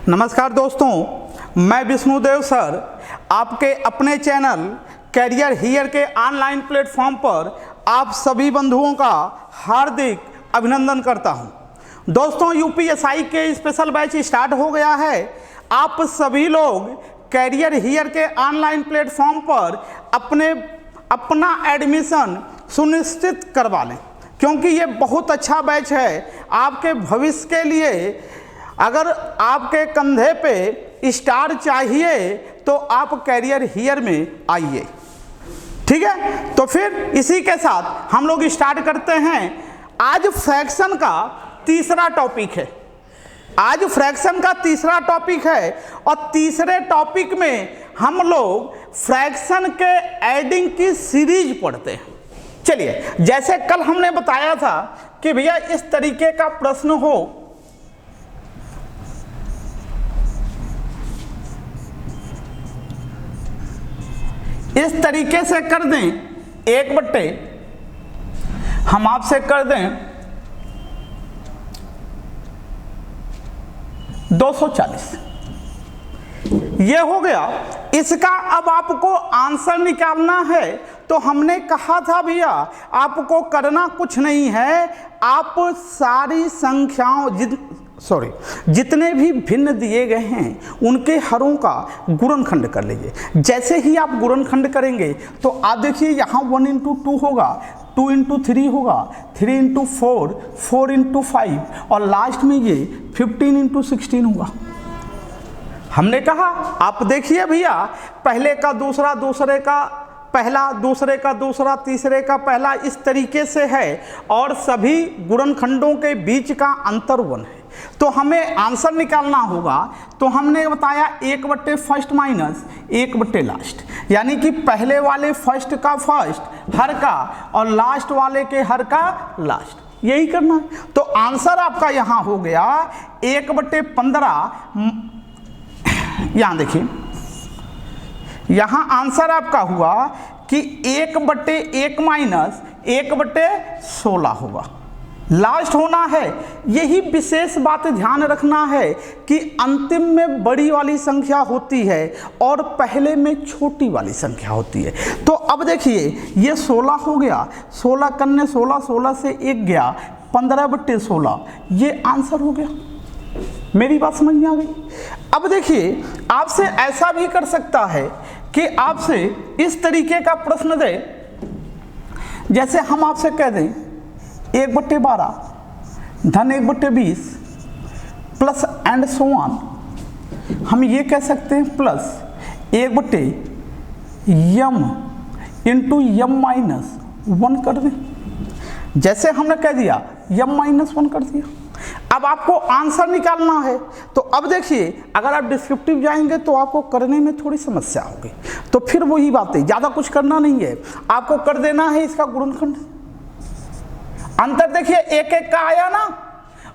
नमस्कार दोस्तों, मैं विष्णुदेव सर आपके अपने चैनल कैरियर हियर के ऑनलाइन प्लेटफॉर्म पर आप सभी बंधुओं का हार्दिक अभिनंदन करता हूं। दोस्तों, यूपीएसआई के स्पेशल बैच स्टार्ट हो गया है। आप सभी लोग कैरियर हियर के ऑनलाइन प्लेटफॉर्म पर अपना एडमिशन सुनिश्चित करवा लें, क्योंकि ये बहुत अच्छा बैच है आपके भविष्य के लिए। अगर आपके कंधे पे स्टार चाहिए तो आप कैरियर हियर में आइए, ठीक है। तो फिर इसी के साथ हम लोग स्टार्ट करते हैं। आज फ्रैक्शन का तीसरा टॉपिक है। आज फ्रैक्शन का तीसरा टॉपिक है और तीसरे टॉपिक में हम लोग फ्रैक्शन के एडिंग की सीरीज पढ़ते हैं। चलिए, जैसे कल हमने बताया था कि भैया इस तरीके का प्रश्न हो, इस तरीके से कर दें, 1/, हम आपसे कर दें 240, ये हो गया। इसका अब आपको आंसर निकालना है। तो हमने कहा था भैया आपको करना कुछ नहीं है, आप सारी संख्याओं जितने भी भिन्न दिए गए हैं उनके हरों का गुणनखंड कर लीजिए। जैसे ही आप गुणनखंड करेंगे तो आप देखिए यहाँ 1 × 2 होगा, 2 × 3 होगा, 3 × 4, 4 × 5 और लास्ट में ये 15 × 16 होगा। हमने कहा आप देखिए भैया, पहले का दूसरा, दूसरे का पहला, दूसरे का दूसरा, तीसरे का पहला, इस तरीके से है और सभी गुणनखंडों के बीच का अंतर 1 है। तो हमें आंसर निकालना होगा। तो हमने बताया 1/, फर्स्ट माइनस 1/, लास्ट, यानी कि पहले वाले फर्स्ट का फर्स्ट हर का और लास्ट वाले के हर का लास्ट, यही करना है। तो आंसर आपका यहाँ हो गया 1/15। यहाँ देखिए, यहाँ आंसर आपका हुआ कि 1/1 माइनस 1/16 होगा, लास्ट होना है। यही विशेष बात ध्यान रखना है कि अंतिम में बड़ी वाली संख्या होती है और पहले में छोटी वाली संख्या होती है। तो अब देखिए ये 16 हो गया, 16 करने 16, 16 से 1 गया, 15/16, ये आंसर हो गया। मेरी बात समझ में आ गई? अब देखिए, आपसे ऐसा भी कर सकता है कि आपसे इस तरीके का प्रश्न दे, जैसे हम आपसे कह दें 1/12 धन 1/20 प्लस एंड सो ऑन। हम ये कह सकते हैं प्लस 1/m × m-1 कर दें। जैसे हमने कह दिया m-1 कर दिया। अब आपको आंसर निकालना है। तो अब देखिए, अगर आप डिस्क्रिप्टिव जाएंगे तो आपको करने में थोड़ी समस्या होगी। तो फिर वही बात है, ज़्यादा कुछ करना नहीं है, आपको कर देना है इसका गुणनखंड। अंतर देखिए 1/1 का आया ना,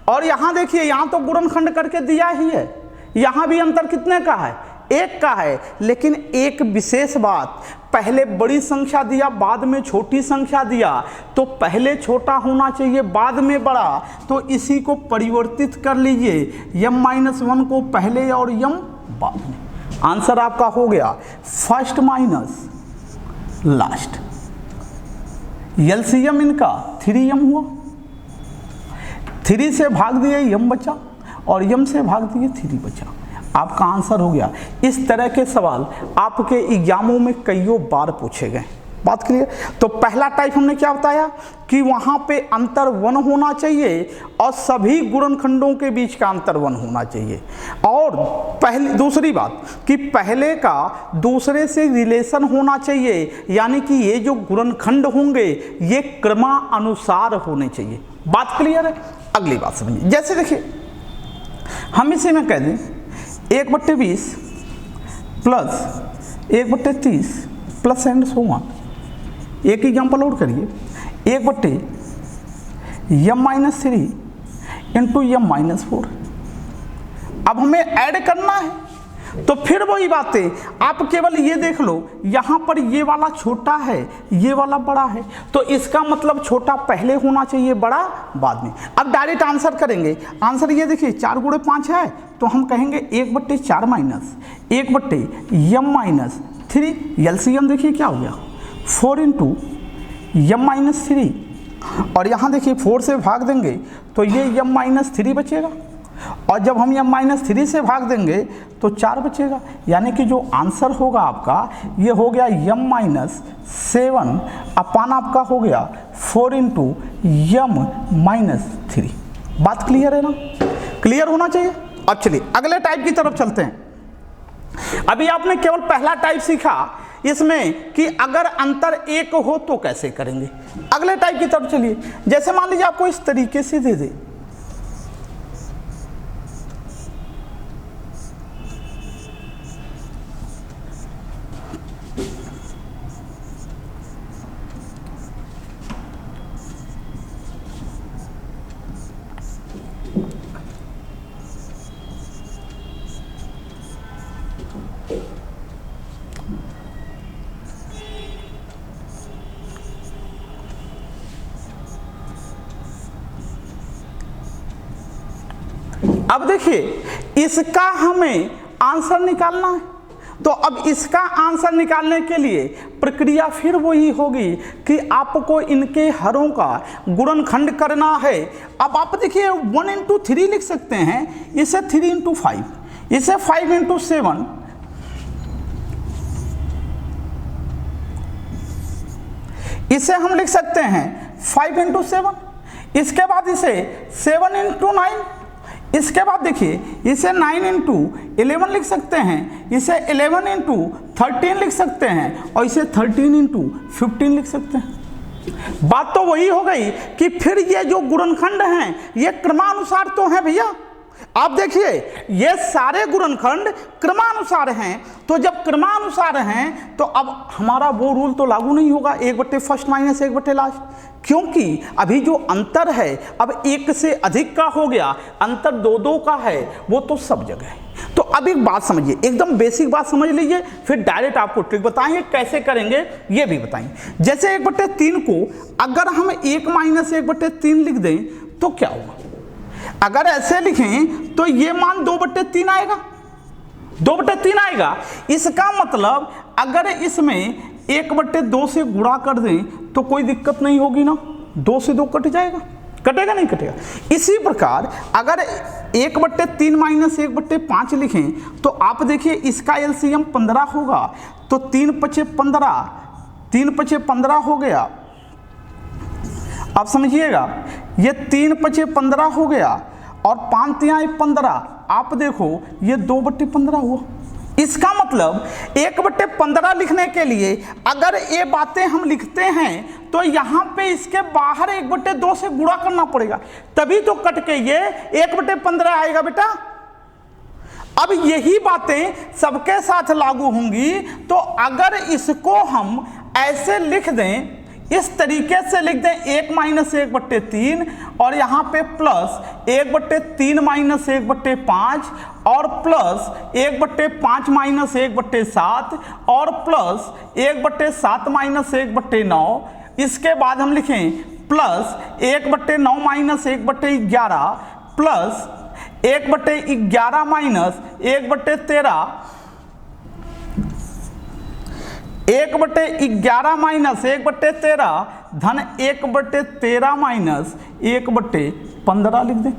और यहाँ देखिए यहाँ तो गुणनखंड करके दिया ही है, यहाँ भी अंतर कितने का है? 1 का है। लेकिन एक विशेष बात, पहले बड़ी संख्या दिया, बाद में छोटी संख्या दिया, तो पहले छोटा होना चाहिए, बाद में बड़ा। तो इसी को परिवर्तित कर लीजिए, m-1 को पहले और m बाद में। आंसर आपका हो गया फर्स्ट माइनस लास्ट। एलसीएम इनका 3m हुआ, 3 से भाग दिए m बचा और m से भाग दिए 3 बचा। आपका आंसर हो गया। इस तरह के सवाल आपके एग्जामों में कईयों बार पूछे गए। बात क्लियर? तो पहला टाइप हमने क्या बताया कि वहाँ पे अंतर 1 होना चाहिए और सभी गुणनखंडों के बीच का अंतर 1 होना चाहिए। और दूसरी बात कि पहले का दूसरे से रिलेशन होना चाहिए, यानी कि ये जो गुणनखंड होंगे ये क्रमानुसार होने चाहिए। बात क्लियर है? अगली बात समझिए। जैसे देखिए, हम इसी में कह दें 1/20 plus 1/30 plus and so on. एक एग्जाम्पल और करिए, 1/m-3 × m-4। अब हमें ऐड करना है, तो फिर वही बातें, आप केवल ये देख लो, यहाँ पर ये वाला छोटा है, ये वाला बड़ा है, तो इसका मतलब छोटा पहले होना चाहिए, बड़ा बाद में। अब डायरेक्ट आंसर करेंगे। आंसर ये देखिए 4 गुणे 5 है, तो हम कहेंगे 1/4 माइनस 1/m माइनस 3, एलसीएम देखिए क्या हो गया 4 इंटू m माइनस 3, और यहाँ देखिए 4 से भाग देंगे तो ये m माइनस 3 बचेगा, और जब हम m माइनस 3 से भाग देंगे तो 4 बचेगा, यानी कि जो आंसर होगा आपका ये हो गया m माइनस 7 अपान आपका हो गया 4 इंटू m माइनस 3। बात क्लियर है ना? क्लियर होना चाहिए। अब चलिए अगले टाइप की तरफ चलते हैं। अभी आपने केवल पहला टाइप सीखा इसमें कि अगर अंतर 1 हो तो कैसे करेंगे। अगले टाइप की तरफ चलिए। जैसे मान लीजिए आपको इस तरीके से दे दे, अब देखिए इसका हमें आंसर निकालना है, तो अब इसका आंसर निकालने के लिए प्रक्रिया फिर वही होगी कि आपको इनके हरों का गुणनखंड करना है। अब आप देखिए 1 इंटू 3 लिख सकते हैं, इसे 3 इंटू 5, इसे 5 इंटू 7, इसे हम लिख सकते हैं 5 इंटू 7, इसके बाद इसे 7 इंटू 9, इसके बाद देखिए इसे 9 इंटू 11 लिख सकते हैं, इसे 11 इंटू 13 लिख सकते हैं, और इसे 13 इंटू 15 लिख सकते हैं। बात तो वही हो गई कि फिर ये जो गुणनखंड हैं ये क्रमानुसार तो हैं भैया। आप देखिए ये सारे गुणनखंड क्रमानुसार हैं, तो जब क्रमानुसार हैं तो अब हमारा वो रूल तो लागू नहीं होगा 1/1 माइनस 1/लास्ट, क्योंकि अभी जो अंतर है अब 1 से अधिक का हो गया, अंतर 2-2 का है, वो तो सब जगह है। तो अब एक बात समझिए, एकदम बेसिक बात समझ लीजिए, फिर डायरेक्ट आपको ट्रिक बताएंगे कैसे करेंगे ये भी बताएंगे। जैसे 1/3 को अगर हम 1 माइनस 1/3 लिख दें तो क्या होगा? अगर ऐसे लिखें तो ये मान 2/3 आएगा, 2/3 आएगा। इसका मतलब अगर इसमें 1/2 से गुणा कर दें तो कोई दिक्कत नहीं होगी ना, 2 से 2 कट जाएगा, कटेगा नहीं कटेगा। इसी प्रकार अगर 1/3 माइनस 1/5 लिखें तो आप देखिए इसका एलसीएम 15 होगा, तो 3×5 15, 3×5 15 हो गया। आप समझिएगा ये 3×5 15 हो गया, और 5×3 15, आप देखो ये 2/15 हुआ। इसका मतलब 1/15 लिखने के लिए अगर ये बातें हम लिखते हैं तो यहाँ पे इसके बाहर 1/2 से गुणा करना पड़ेगा, तभी तो कट के ये 1/15 आएगा बेटा। अब यही बातें सबके साथ लागू होंगी, तो अगर इसको हम ऐसे लिख दें, इस तरीके से लिख दें 1 माइनस 1/3, और यहाँ पे प्लस 1/3 माइनस 1/5, और प्लस 1/5 माइनस 1/7, और प्लस 1/7 माइनस 1/9, इसके बाद हम लिखें plus 1/9 minus 1/11, plus 1/11 minus 1/13, 1/11 minus 1/13 धन 1/13 माइनस 1/15 लिख दें।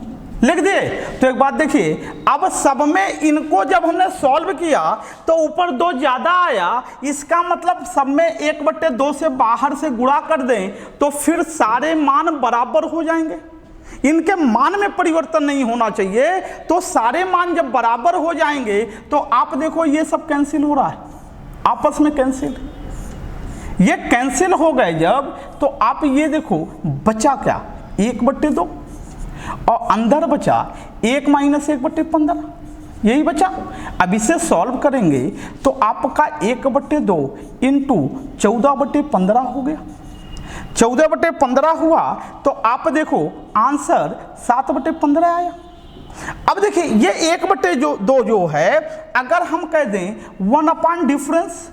लिख दिए। तो एक बात देखिए, अब सब में इनको जब हमने सॉल्व किया तो ऊपर 2 ज्यादा आया, इसका मतलब सब में 1/2 से बाहर से गुणा कर दें तो फिर सारे मान बराबर हो जाएंगे, इनके मान में परिवर्तन नहीं होना चाहिए। तो सारे मान जब बराबर हो जाएंगे तो आप देखो ये सब कैंसिल हो रहा है, आपस में कैंसिल, ये कैंसिल हो गए जब, तो आप ये देखो बचा क्या 1/2, और अंदर बचा 1 माइनस 1/15, यही बचा। अब इसे सॉल्व करेंगे तो आपका 1/2 इंटू 14/15 हो गया, 14/15 हुआ, तो आप देखो आंसर 7/15 आया। अब देखिए ये 1/2 जो है, अगर हम कह दें 1 डिफरेंस,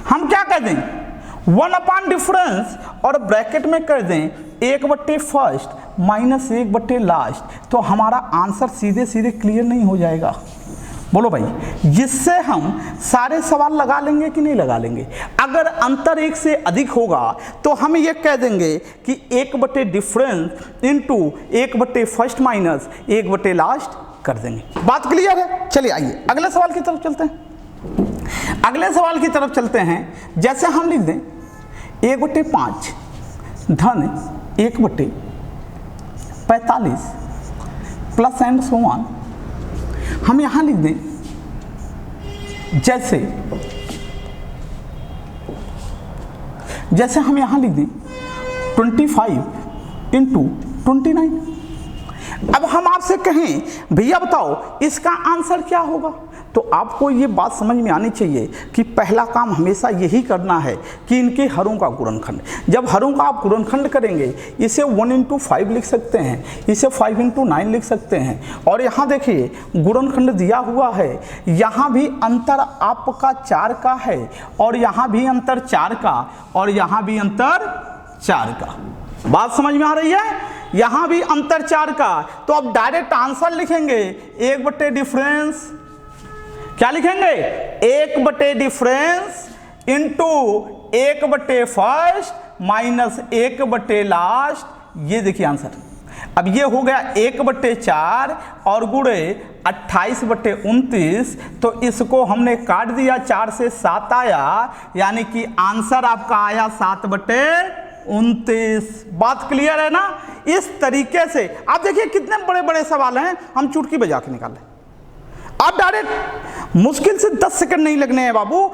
हम क्या कह दें 1 डिफरेंस और ब्रैकेट में कर दें 1/फर्स्ट माइनस 1/लास्ट, तो हमारा आंसर सीधे सीधे क्लियर नहीं हो जाएगा? बोलो भाई, जिससे हम सारे सवाल लगा लेंगे कि नहीं लगा लेंगे? अगर अंतर 1 से अधिक होगा तो हम ये कह देंगे कि 1 difference into 1 first minus 1 last कर देंगे। बात क्लियर है? चलिए आइए अगले सवाल की तरफ चलते हैं। अगले सवाल की तरफ चलते हैं। जैसे हम लिख दें 1/5 धन 1/45 प्लस एंड सो ऑन। हम यहां लिख दें जैसे हम यहां लिख दें 25 इंटू 29। अब हम आपसे कहें भैया बताओ इसका आंसर क्या होगा, तो आपको ये बात समझ में आनी चाहिए कि पहला काम हमेशा यही करना है कि इनके हरों का गुणनखंड। जब हरों का आप गुणनखंड करेंगे, इसे 1 इंटू 5 लिख सकते हैं, इसे 5 इंटू 9 लिख सकते हैं। और यहाँ देखिए गुणनखंड दिया हुआ है, यहाँ भी अंतर आपका 4 का है, और यहाँ भी अंतर 4 का, और यहाँ भी अंतर 4 का। बात समझ में आ रही है? यहाँ भी अंतर 4 का। तो अब डायरेक्ट आंसर लिखेंगे 1 डिफरेंस, क्या लिखेंगे 1 difference into 1 first minus 1 last. ये देखिए आंसर। अब ये हो गया 1/4 और गुणे 28/29, तो इसको हमने काट दिया, 4 से 7 आया, यानी कि आंसर आपका आया 7/29। बात क्लियर है ना? इस तरीके से आप देखिए कितने बड़े बड़े सवाल हैं, हम चुटकी बजा के निकालें। आप डायरेक्ट मुश्किल से 10 सेकंड नहीं लगने हैं बाबू।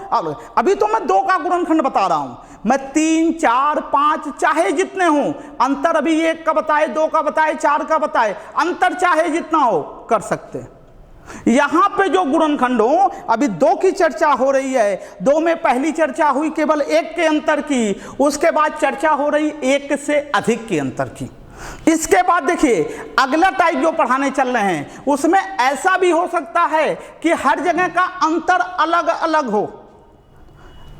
अभी तो मैं 2 का गुणनखंड बता रहा हूं, मैं 3, 4, 5 चाहे जितने हो, अंतर अभी 1 का बताए, 2 का बताए, 4 का बताए, अंतर चाहे जितना हो कर सकते हैं। यहां पे जो गुणनखंड हो, अभी 2 की चर्चा हो रही है, 2 में पहली चर्चा हुई केवल 1 के अंतर की, उसके बाद चर्चा हो रही 1 से अधिक के अंतर की। इसके बाद देखिए अगला टाइप जो पढ़ाने चल रहे हैं, उसमें ऐसा भी हो सकता है कि हर जगह का अंतर अलग अलग हो।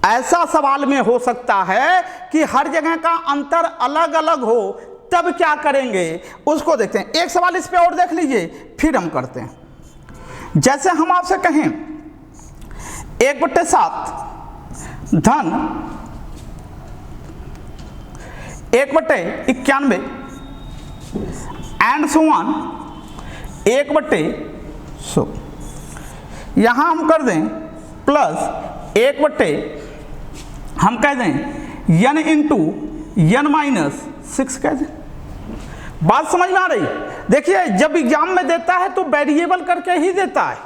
ऐसा सवाल में हो सकता है कि हर जगह का अंतर अलग अलग हो, तब क्या करेंगे उसको देखते हैं। एक सवाल इस पे और देख लीजिए, फिर हम करते हैं। जैसे हम आपसे कहें 1/7 धन 1/91 एंड सो ऑन 1/100। यहां हम कर दें प्लस 1/, हम कह दें n इंटू n माइनस 6 कह दें। बात समझ में आ रही? देखिए जब एग्जाम में देता है तो वेरिएबल करके ही देता है,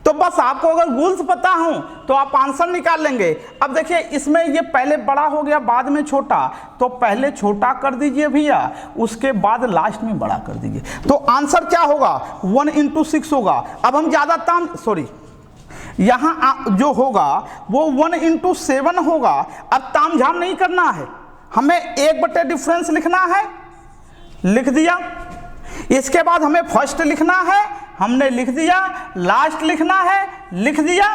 तो बस आपको अगर रूल्स पता हो तो आप आंसर निकाल लेंगे। अब देखिए इसमें ये पहले बड़ा हो गया बाद में छोटा, तो पहले छोटा कर दीजिए भैया, उसके बाद लास्ट में बड़ा कर दीजिए, तो आंसर क्या होगा 1 इंटू 6 होगा। अब हम ज़्यादा यहाँ जो होगा वो 1 इंटू 7 होगा। अब तामझाम नहीं करना है, हमें 1 डिफरेंस लिखना है, लिख दिया। इसके बाद हमें फर्स्ट लिखना है, हमने लिख दिया। लास्ट लिखना है, लिख दिया।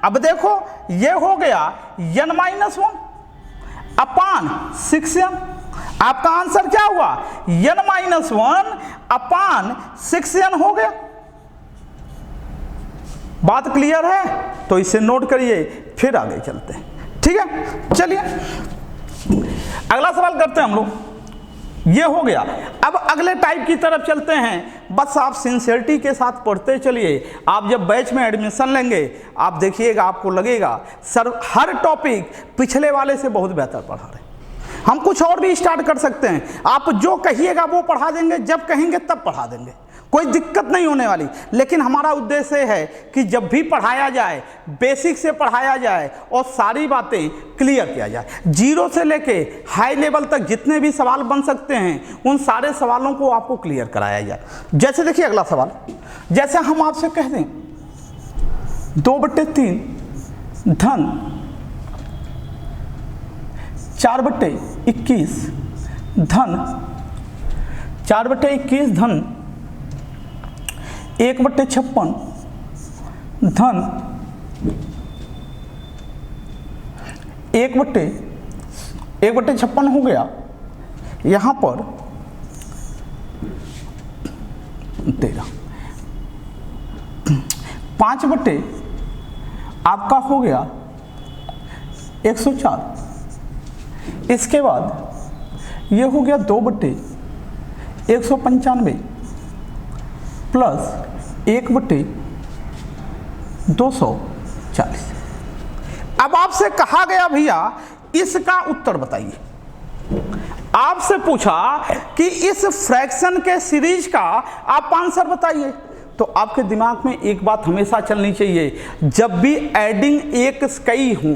अब देखो ये हो गया n-1 अपान 6n। आपका आंसर क्या हुआ n-1 अपान 6n हो गया। बात क्लियर है? तो इसे नोट करिए, फिर आगे चलते हैं। ठीक है, चलिए अगला सवाल करते हैं हम लोग। ये हो गया। अब अगले टाइप की तरफ चलते हैं। बस आप सिंसियरिटी के साथ पढ़ते चलिए। आप जब बैच में एडमिशन लेंगे, आप देखिएगा आपको लगेगा सर हर टॉपिक पिछले वाले से बहुत बेहतर पढ़ा रहे। हम कुछ और भी स्टार्ट कर सकते हैं, आप जो कहिएगा वो पढ़ा देंगे, जब कहेंगे तब पढ़ा देंगे, कोई दिक्कत नहीं होने वाली। लेकिन हमारा उद्देश्य है कि जब भी पढ़ाया जाए बेसिक से पढ़ाया जाए और सारी बातें क्लियर किया जाए। 0 से लेके हाई लेवल तक जितने भी सवाल बन सकते हैं उन सारे सवालों को आपको क्लियर कराया जाए। जैसे देखिए अगला सवाल, जैसे हम आपसे कह दें 2/3 धन 4/21 धन 4/21 धन 1/56 धन 1/56 हो गया, यहाँ पर 13, 5 आपका हो गया 104, इसके बाद ये हो गया 2/195 प्लस 1/240। अब आपसे कहा गया भैया इसका उत्तर बताइए। आपसे पूछा कि इस फ्रैक्शन के सीरीज का आप आंसर बताइए। तो आपके दिमाग में एक बात हमेशा चलनी चाहिए, जब भी एडिंग एक कई हों,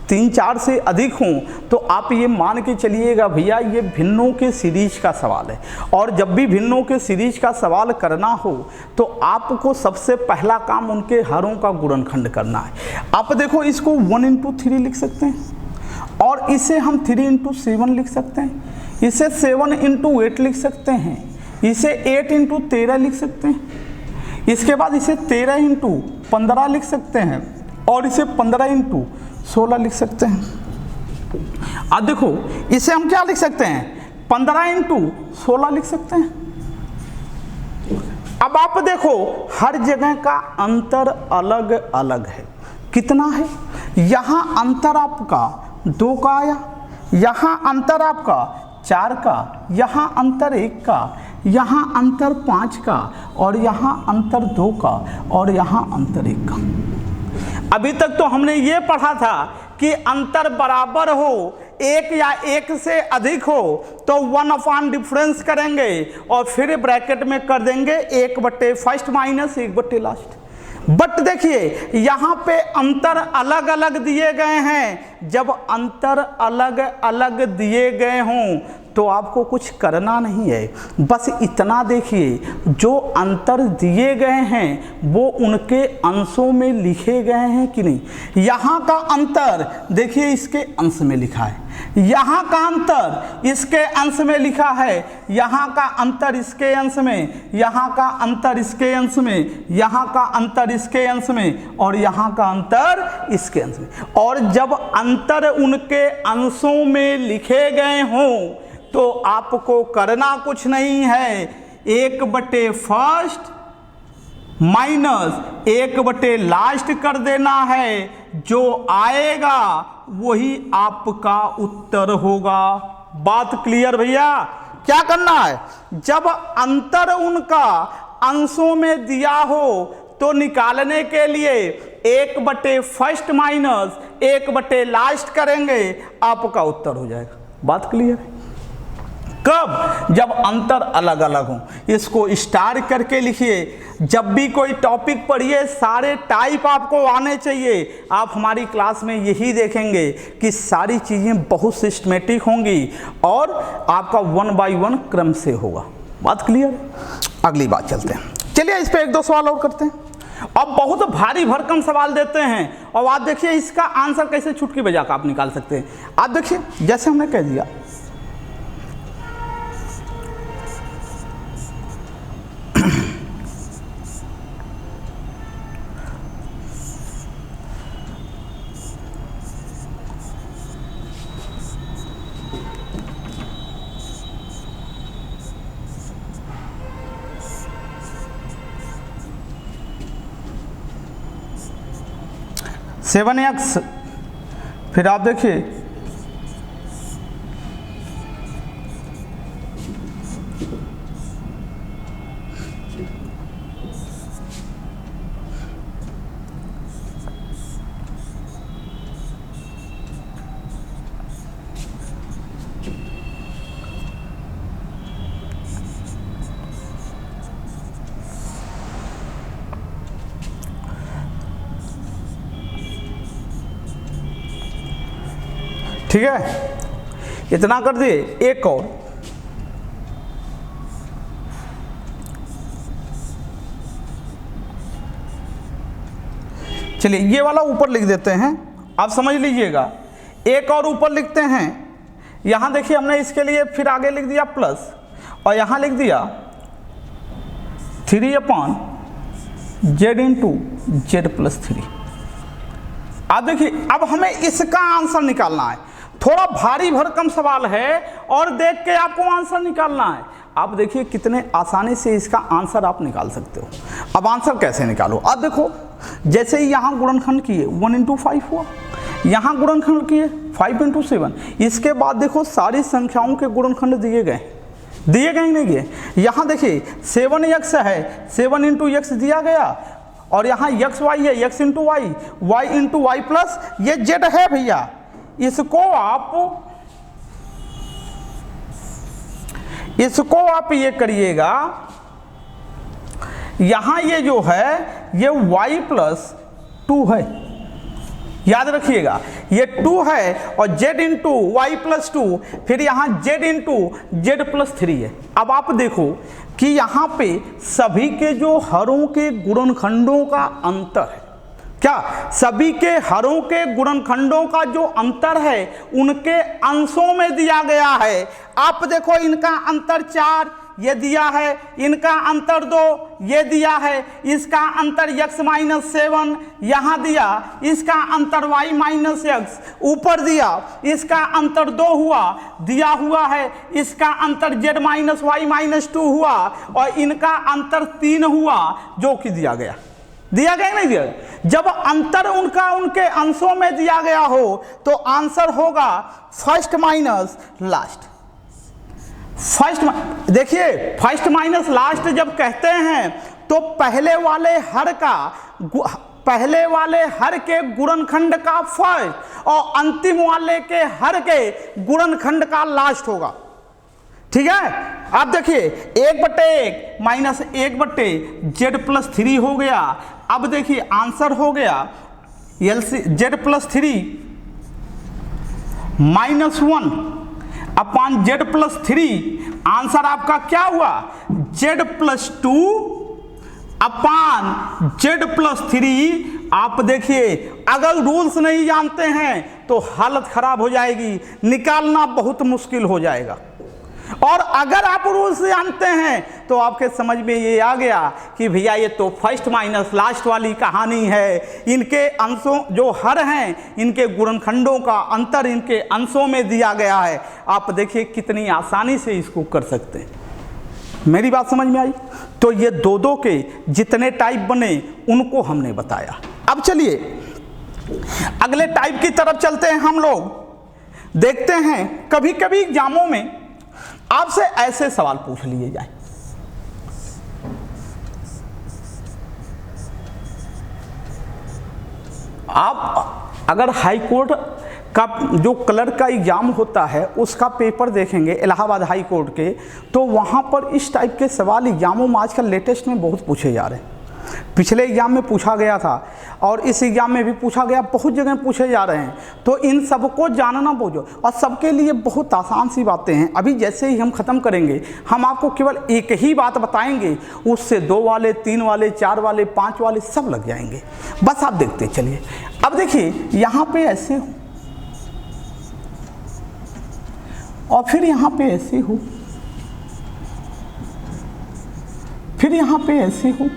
3-4 से अधिक हों, तो आप ये मान के चलिएगा भैया ये भिन्नों के सीरीज का सवाल है। और जब भी भिन्नों के सीरीज का सवाल करना हो तो आपको सबसे पहला काम उनके हरों का गुणनखंड करना है। आप देखो इसको 1 × 3 लिख सकते हैं, और इसे हम 3 × 7 लिख सकते हैं, इसे 7 × 8 लिख सकते हैं, इसे 8 × 13 लिख सकते हैं, इसके बाद इसे 13 × 15 लिख सकते हैं, और इसे 15 × 16 लिख सकते हैं। अब देखो इसे हम क्या लिख सकते हैं, 15 × 16 लिख सकते हैं। अब आप देखो हर जगह का अंतर अलग अलग है। कितना है, यहाँ अंतर आपका 2 का आया, यहाँ अंतर आपका 4 का, यहाँ अंतर 1 का, यहाँ अंतर 5 का, और यहाँ अंतर 2 का, और यहाँ अंतर 1 का। अभी तक तो हमने ये पढ़ा था कि अंतर बराबर हो, 1 या 1 से अधिक हो तो 1 डिफरेंस करेंगे और फिर ब्रैकेट में कर देंगे 1/फर्स्ट माइनस 1/लास्ट। बट देखिए यहाँ पे अंतर अलग अलग दिए गए हैं। जब अंतर अलग अलग दिए गए हों तो आपको कुछ करना नहीं है, बस इतना देखिए जो अंतर दिए गए हैं वो उनके अंशों में लिखे गए हैं कि नहीं। यहाँ का अंतर देखिए इसके अंश में लिखा है, यहाँ का अंतर इसके अंश में लिखा है, यहाँ का अंतर इसके अंश में, यहाँ का अंतर इसके अंश में, यहाँ का अंतर इसके अंश में, और यहाँ का अंतर इसके अंश में। और जब अंतर उनके अंशों में लिखे गए हों तो आपको करना कुछ नहीं है, 1/फर्स्ट माइनस 1/लास्ट कर देना है, जो आएगा वही आपका उत्तर होगा। बात क्लियर भैया। क्या करना है, जब अंतर उनका अंशों में दिया हो तो निकालने के लिए 1/फर्स्ट माइनस 1/लास्ट करेंगे, आपका उत्तर हो जाएगा। बात क्लियर है। कब, जब अंतर अलग अलग हों। इसको स्टार करके लिखिए। जब भी कोई टॉपिक पढ़िए सारे टाइप आपको आने चाहिए। आप हमारी क्लास में यही देखेंगे कि सारी चीज़ें बहुत सिस्टमेटिक होंगी और आपका 1 बाय 1 क्रम से होगा। बात क्लियर है। अगली बात चलते हैं। चलिए इस पे 1-2 सवाल और करते हैं। अब बहुत भारी भरकम सवाल देते हैं और आप देखिए इसका आंसर कैसे चुटकी बजा कर आप निकाल सकते हैं। आप देखिए जैसे हमने कह दिया सेवन एक्स, फिर आप देखिए ठीक है, इतना कर दिए। एक और चलिए ये वाला ऊपर लिख देते हैं, आप समझ लीजिएगा। एक और ऊपर लिखते हैं। यहां देखिए हमने इसके लिए फिर आगे लिख दिया प्लस और यहां लिख दिया 3/, जेड इंटू जेड प्लस 3। अब देखिए, अब हमें इसका आंसर निकालना है। थोड़ा भारी भरकम सवाल है और देख के आपको आंसर निकालना है। अब देखिए कितने आसानी से इसका आंसर आप निकाल सकते हो। अब आंसर कैसे निकालो? अब देखो, जैसे ही यहाँ गुणनखंड किए 1 इंटू 5 हुआ, यहाँ गुणनखंड किए 5 इंटू 7। इसके बाद देखो सारी संख्याओं के गुणनखंड दिए गए नहीं दिए। यहाँ देखिए 7x है, 7 इंटू x दिया गया, और यहाँ x y है, x into y, y into y plus ये z है भैया। इसको आप ये करिएगा, यहाँ ये जो है ये y प्लस 2 है, याद रखिएगा ये 2 है, और z इंटू वाई प्लस 2, फिर यहाँ z इंटू जेड प्लस 3 है। अब आप देखो कि यहाँ पे सभी के जो हरों के गुणनखंडों का अंतर है, क्या सभी के हरों के गुणनखंडों का जो अंतर है उनके अंशों में दिया गया है। आप देखो इनका अंतर 4 ये दिया है, इनका अंतर 2 ये दिया है, इसका अंतर x माइनस 7 यहाँ दिया, इसका अंतर y माइनस x ऊपर दिया, इसका अंतर 2 हुआ दिया हुआ है, इसका अंतर z माइनस वाई माइनस 2 हुआ, और इनका अंतर 3 हुआ जो कि दिया गया नहीं दिया। जब अंतर उनका उनके अंशों में दिया गया हो तो आंसर होगा फर्स्ट माइनस लास्ट। देखिए फर्स्ट माइनस लास्ट जब कहते हैं तो पहले वाले हर के गुणनखंड का फर्स्ट और अंतिम वाले के हर के गुणनखंड का लास्ट होगा। ठीक है, आप देखिए 1/1 माइनस 1/जेड प्लस 3 हो गया। अब देखिए आंसर हो गया LC Z plus 3 minus 1 upon Z plus 3। Answer आपका क्या हुआ? Z plus 2 upon Z plus 3। आप देखिए अगर रूल्स नहीं जानते हैं तो हालत खराब हो जाएगी, निकालना बहुत मुश्किल हो जाएगा। और अगर आप रूल्स जानते हैं तो आपके समझ में ये आ गया कि भैया ये तो फर्स्ट माइनस लास्ट वाली कहानी है। इनके अंशों जो हर हैं इनके गुणनखंडों का अंतर इनके अंशों में दिया गया है। आप देखिए कितनी आसानी से इसको कर सकते हैं। मेरी बात समझ में आई? तो ये दो के जितने टाइप बने उनको हमने बताया। अब चलिए अगले टाइप की तरफ चलते हैं। हम लोग देखते हैं कभी कभी एग्जामों में आपसे ऐसे सवाल पूछ लिए जाए, आप अगर हाई कोर्ट का जो क्लर्क का एग्जाम होता है उसका पेपर देखेंगे इलाहाबाद हाई कोर्ट के, तो वहाँ पर इस टाइप के सवाल एग्जामों में आजकल लेटेस्ट में बहुत पूछे जा रहे हैं। पिछले एग्जाम में पूछा गया था और इस एग्जाम में भी पूछा गया, बहुत जगह पूछे जा रहे हैं। तो इन सबको जानना बहुत, और सबके लिए बहुत आसान सी बातें हैं। अभी जैसे ही हम ख़त्म करेंगे हम आपको केवल एक ही बात बताएंगे, उससे 2 वाले 3 वाले 4 वाले 5 वाले सब लग जाएंगे। बस आप देखते चलिए। अब देखिए यहाँ पे ऐसे हो और फिर यहाँ पे ऐसे हो, फिर यहाँ पे ऐसे हो,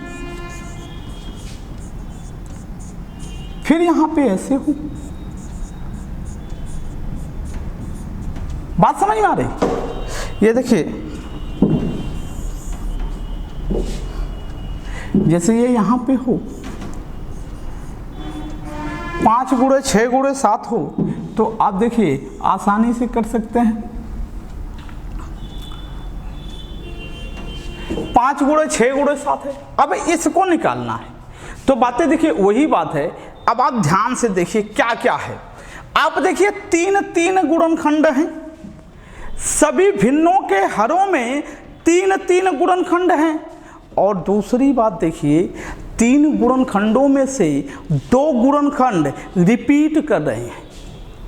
फिर यहाँ पे ऐसे हो। बात समझ में आ रही? ये देखिए जैसे ये यहाँ पे हो 5 गुणे 6 गुणे 7 हो, तो आप देखिए आसानी से कर सकते हैं। 5 गुणे 6 गुणे 7 है। अब इसको निकालना है तो बातें देखिए वही बात है। अब आप ध्यान से देखिए क्या क्या है। आप देखिए 3 गुणनखंड हैं, सभी भिन्नों के हरों में 3 गुणनखंड हैं। और दूसरी बात देखिए 3 गुणनखंडों में से 2 गुणनखंड रिपीट कर रहे हैं,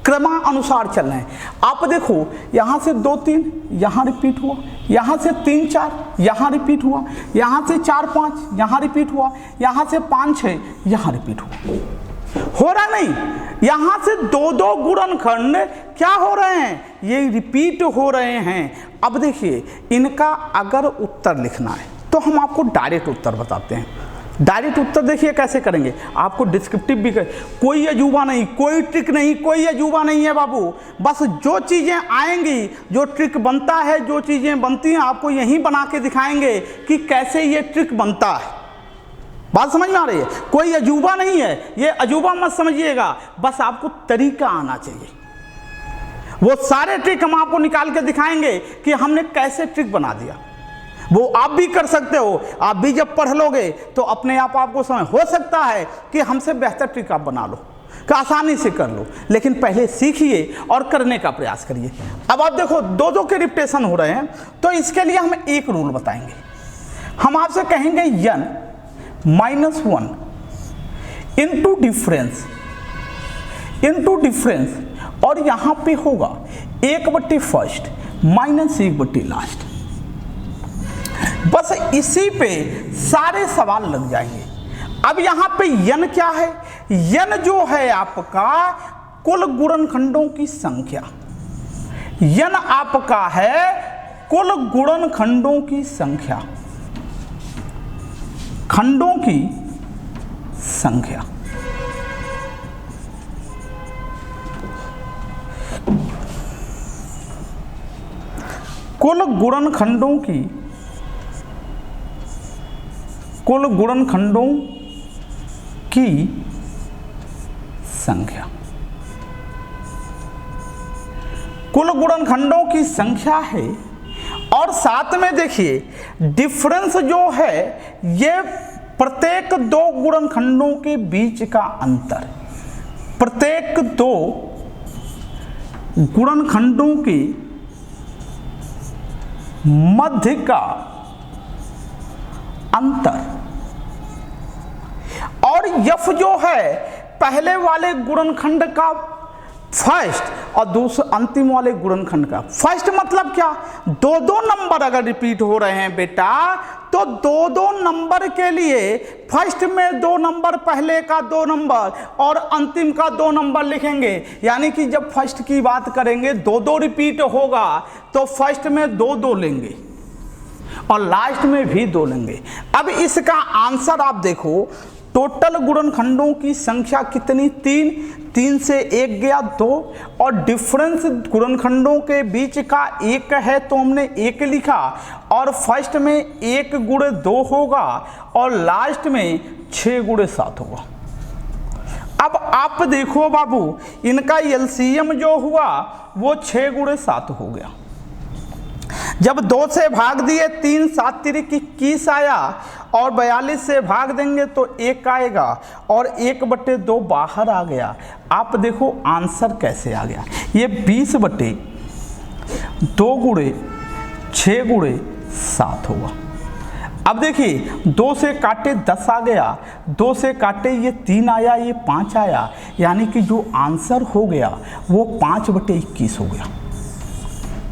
क्रमानुसार चल रहे हैं। आप देखो यहाँ से 2 3 यहाँ रिपीट हुआ, यहाँ से 3 4 यहाँ रिपीट हुआ, यहाँ से 4 5 यहाँ रिपीट हुआ, यहाँ से 5 6 यहाँ रिपीट हुआ। हो रहा नहीं? यहाँ से 2 गुणनखंड क्या हो रहे हैं? ये रिपीट हो रहे हैं। अब देखिए इनका अगर उत्तर लिखना है तो हम आपको डायरेक्ट उत्तर बताते हैं। डायरेक्ट उत्तर देखिए कैसे करेंगे, आपको डिस्क्रिप्टिव भी कर, कोई अजूबा नहीं, कोई ट्रिक नहीं, कोई अजूबा नहीं है बाबू। बस जो चीज़ें आएंगी, जो ट्रिक बनता है, जो चीज़ें बनती हैं, आपको यहीं बना के दिखाएंगे कि कैसे ये ट्रिक बनता है। बात समझ में आ रही है? कोई अजूबा नहीं है, ये अजूबा मत समझिएगा, बस आपको तरीका आना चाहिए। वो सारे ट्रिक हम आपको निकाल के दिखाएंगे कि हमने कैसे ट्रिक बना दिया। वो आप भी कर सकते हो, आप भी जब पढ़ लोगे तो अपने आप आपको समझ हो सकता है कि हमसे बेहतर ट्रिक आप बना लो, कि आसानी से कर लो। लेकिन पहले सीखिए और करने का प्रयास करिए। अब आप देखो दो दो के रिपीटेशन हो रहे हैं, तो इसके लिए हम एक रूल बताएंगे। हम आपसे कहेंगे n -1 इंटू डिफरेंस, और यहां पे होगा 1/फर्स्ट माइनस 1/लास्ट। बस इसी पे सारे सवाल लग जाएंगे। अब यहां पे n क्या है? n जो है आपका कुल गुणनखंडों की संख्या। n आपका है कुल गुणनखंडों की संख्या, खंडों की संख्या। कुल गुणनखंडों की संख्या, कुल गुणनखंडों की संख्या है। और साथ में देखिए डिफरेंस जो है ये प्रत्येक दो गुणनखंडों के बीच का अंतर, प्रत्येक दो गुणनखंडों के मध्य का अंतर। और यफ जो है पहले वाले गुणनखंड का फर्स्ट और दूसरे अंतिम वाले गुणनखंड का फर्स्ट। मतलब क्या? दो दो नंबर अगर रिपीट हो रहे हैं बेटा, तो दो दो नंबर के लिए फर्स्ट में 2 नंबर, पहले का 2 नंबर और अंतिम का 2 नंबर लिखेंगे। यानी कि जब फर्स्ट की बात करेंगे 2 रिपीट होगा तो फर्स्ट में 2 लेंगे और लास्ट में भी 2 लेंगे। अब इसका आंसर आप देखो, टोटल गुणनखंडों की संख्या कितनी? 3 से 1 गया 2, और डिफरेंस गुणनखंडों के बीच का 1 है तो हमने 1 लिखा, और फर्स्ट में 1 गुणे 2 होगा और लास्ट में 6 गुणे 7 होगा। अब आप देखो बाबू, इनका एलसीएम जो हुआ वो 6 गुणे 7 हो गया। जब 2 से भाग दिए 3 7 तिरिक 21 आया, और 42 से भाग देंगे तो 1 आएगा, और 1/2 बाहर आ गया। आप देखो आंसर कैसे आ गया, ये 20/2 गुणे 6 गुणे 7 होगा। अब देखिए 2 से काटे 10 आ गया, 2 से काटे ये 3 आया, ये 5 आया, यानी कि जो आंसर हो गया वो 5/21 हो गया।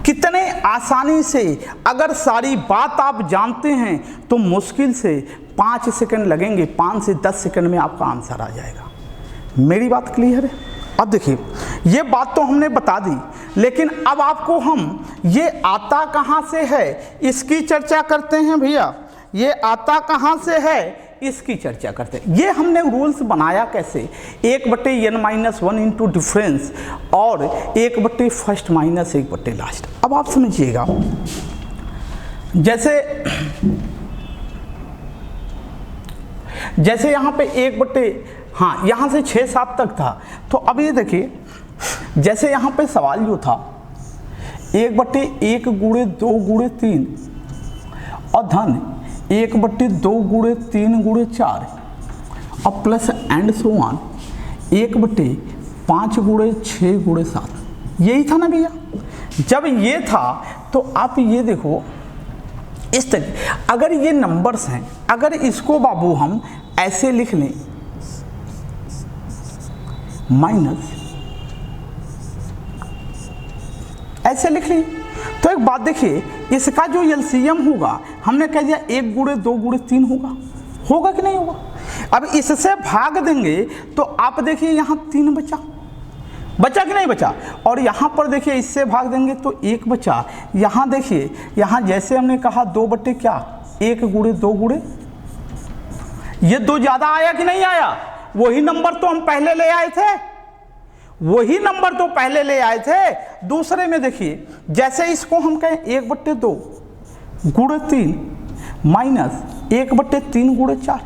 कितने आसानी से, अगर सारी बात आप जानते हैं तो मुश्किल से 5 सेकंड लगेंगे, 5 से 10 सेकंड में आपका आंसर आ जाएगा। मेरी बात क्लियर है? अब देखिए ये बात तो हमने बता दी, लेकिन अब आपको हम ये आता कहाँ से है इसकी चर्चा करते हैं भैया। ये आता कहाँ से है इसकी चर्चा करते हैं। ये हमने रूल्स बनाया कैसे? 1/n-1 इंटू डिफरेंस और 1/फर्स्ट माइनस 1/लास्ट। अब आप समझिएगा, जैसे यहाँ पे 1/, हाँ यहाँ से 6 7 तक था, तो अब ये देखिए जैसे यहाँ पे सवाल जो था 1/1 गुणे 2 गुणे 3 और धन 1/2 गुणे 3 गुणे 4 और प्लस एंड सो ऑन 1/5 गुणे 6 गुणे 7, यही था ना भैया। जब ये था तो आप ये देखो इस तक, अगर ये नंबर्स हैं, अगर इसको बाबू हम ऐसे लिख लें माइनस, ऐसे लिख लें, तो एक बात देखिए इसका जो एलसीएम होगा हमने कह दिया 1 गुणे 2 गुणे 3 होगा कि नहीं होगा। अब इससे भाग देंगे तो आप देखिए यहाँ 3 बचा कि नहीं बचा, और यहाँ पर देखिए इससे भाग देंगे तो 1 बचा। यहाँ देखिए, यहाँ जैसे हमने कहा 2/1 गुणे 2 गुणे, ये 2 ज्यादा आया कि नहीं आया? वही नंबर तो हम पहले ले आए थे, वही नंबर तो पहले ले आए थे। दूसरे में देखिए, जैसे इसको हम कहें 1/2 गुणे 3 माइनस 1/3 गुणे 4,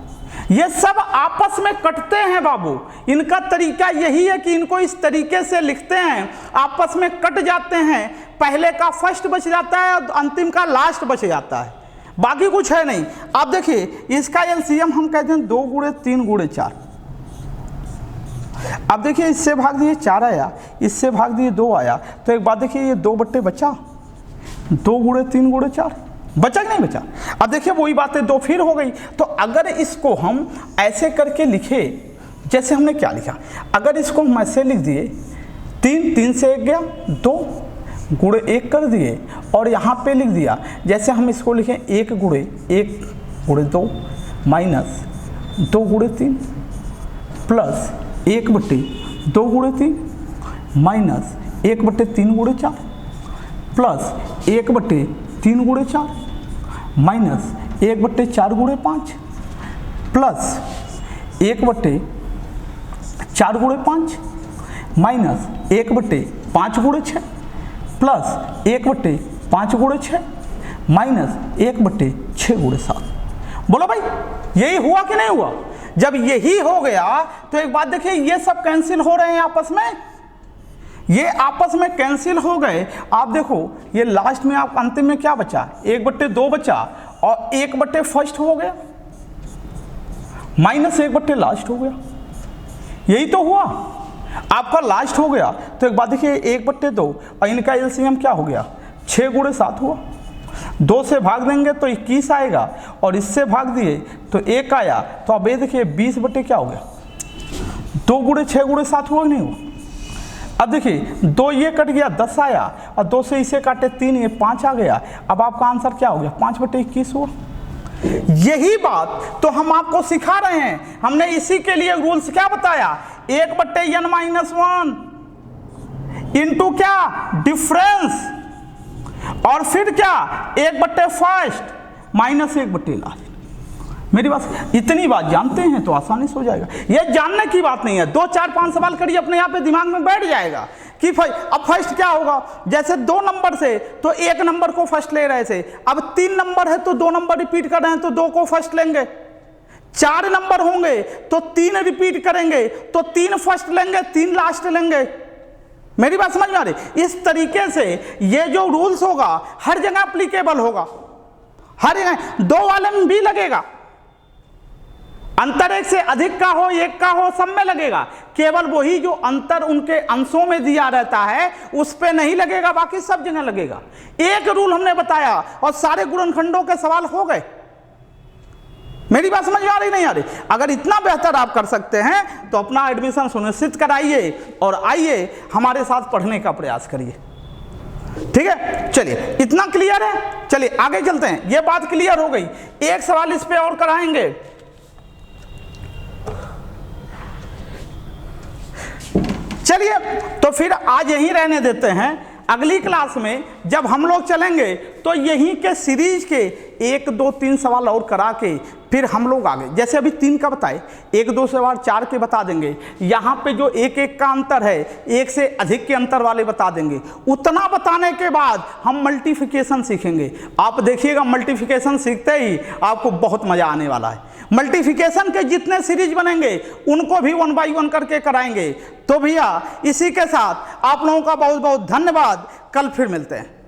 ये सब आपस में कटते हैं बाबू। इनका तरीका यही है कि इनको इस तरीके से लिखते हैं, आपस में कट जाते हैं, पहले का फर्स्ट बच जाता है और अंतिम का लास्ट बच जाता है, बाकी कुछ है नहीं। आप देखिए इसका एलसीएम हम कहते हैं 2 गुणे 3 गुणे 4। अब देखिए इससे भाग दिए 4 आया, इससे भाग दिए 2 आया, तो एक बात देखिए ये 2 बट्टे बचा, 2 गुणे 3 गुणे 4 बचा कि नहीं बचा? अब देखिए वही बातें 2 फिर हो गई। तो अगर इसको हम ऐसे करके लिखे, जैसे हमने क्या लिखा, अगर इसको हम ऐसे लिख दिए 3 से 1 गया 2 गुणे 1 कर दिए, और यहाँ पे लिख दिया जैसे हम इसको लिखें 1 गुणे 2 माइनस 2 गुणे 3 प्लस 1/2 गुणे 3 माइनस 1/3 गुणे 4 प्लस 1/3 गुणे 4 माइनस 1/4 गुणे 5 प्लस 1/4 गुणे 5 माइनस 1/5 गुणे 6 प्लस 1/5 गुणे 6 माइनस 1/6 गुणे 7। बोलो भाई यही हुआ कि नहीं हुआ? जब यही हो गया तो एक बात देखिए, ये सब कैंसिल हो रहे हैं आपस में, ये आपस में कैंसिल हो गए। आप देखो ये लास्ट में आप अंतिम में क्या बचा, 1/2 बचा और 1/1 फर्स्ट हो गया माइनस 1/2 लास्ट हो गया, यही तो हुआ, आपका लास्ट हो गया। तो एक बात देखिए 1/2 और इनका एलसीएम क्या हो गया 6 गुणे 7 हुआ, 2 से भाग देंगे तो 21 आएगा और इससे भाग दिए तो 1 आया। तो अब ये देखिए 20 क्या हो गया 2 गुणे 6 गुणे 7 हुआ नहीं हुआ? अब देखिए 2 ये कट गया 10 आया और 2 से इसे काटे 3, ये 5 आ गया। अब आपका आंसर क्या हो गया 5/21 हुआ। यही बात तो हम आपको सिखा रहे हैं, हमने इसी के लिए रूल्स क्या बताया 1/n-1 इंटू क्या डिफरेंस और फिर क्या 1/1 माइनस 1/लास्ट। मेरी बात इतनी बात जानते हैं तो आसानी से हो जाएगा, ये जानने की बात नहीं है। 2 4 5 सवाल करिए अपने यहाँ पे दिमाग में बैठ जाएगा कि अब फर्स्ट क्या होगा। जैसे 2 नंबर से तो 1 नंबर को फर्स्ट ले रहे थे, अब 3 नंबर है तो 2 नंबर रिपीट कर रहे हैं तो 2 को फर्स्ट लेंगे। 4 नंबर होंगे तो 3 रिपीट करेंगे तो 3 फर्स्ट लेंगे 3 लास्ट लेंगे। मेरी बात समझ में आ रही? इस तरीके से ये जो रूल्स होगा हर जगह एप्लीकेबल होगा, हर जगह 2 वाले में भी लगेगा, अंतर 1 से अधिक का हो 1 का हो सब में लगेगा, केवल वही जो अंतर उनके अंशों में दिया रहता है उस पे नहीं लगेगा, बाकी सब जगह लगेगा। एक रूल हमने बताया और सारे गुणनखंडों के सवाल हो गए। मेरी बात समझ में आ रही नहीं आ रही? अगर इतना बेहतर आप कर सकते हैं तो अपना एडमिशन सुनिश्चित कराइए और आइए हमारे साथ पढ़ने का प्रयास करिए, ठीक है? चलिए इतना क्लियर है, चलिए आगे चलते हैं। ये बात क्लियर हो गई, एक सवाल इस पे और कराएंगे। चलिए तो फिर आज यहीं रहने देते हैं, अगली क्लास में जब हम लोग चलेंगे तो यहीं के सीरीज के 1 2 3 सवाल और करा के फिर हम लोग आगे, जैसे अभी 3 का बताए 1 2 से बाद 4 के बता देंगे, यहाँ पे जो 1 1 का अंतर है 1 से अधिक के अंतर वाले बता देंगे। उतना बताने के बाद हम मल्टीप्लिकेशन सीखेंगे। आप देखिएगा मल्टीप्लिकेशन सीखते ही आपको बहुत मजा आने वाला है। मल्टीप्लिकेशन के जितने सीरीज बनेंगे उनको भी 1 बाय 1 करके कराएंगे। तो भैया इसी के साथ आप लोगों का बहुत बहुत धन्यवाद, कल फिर मिलते हैं।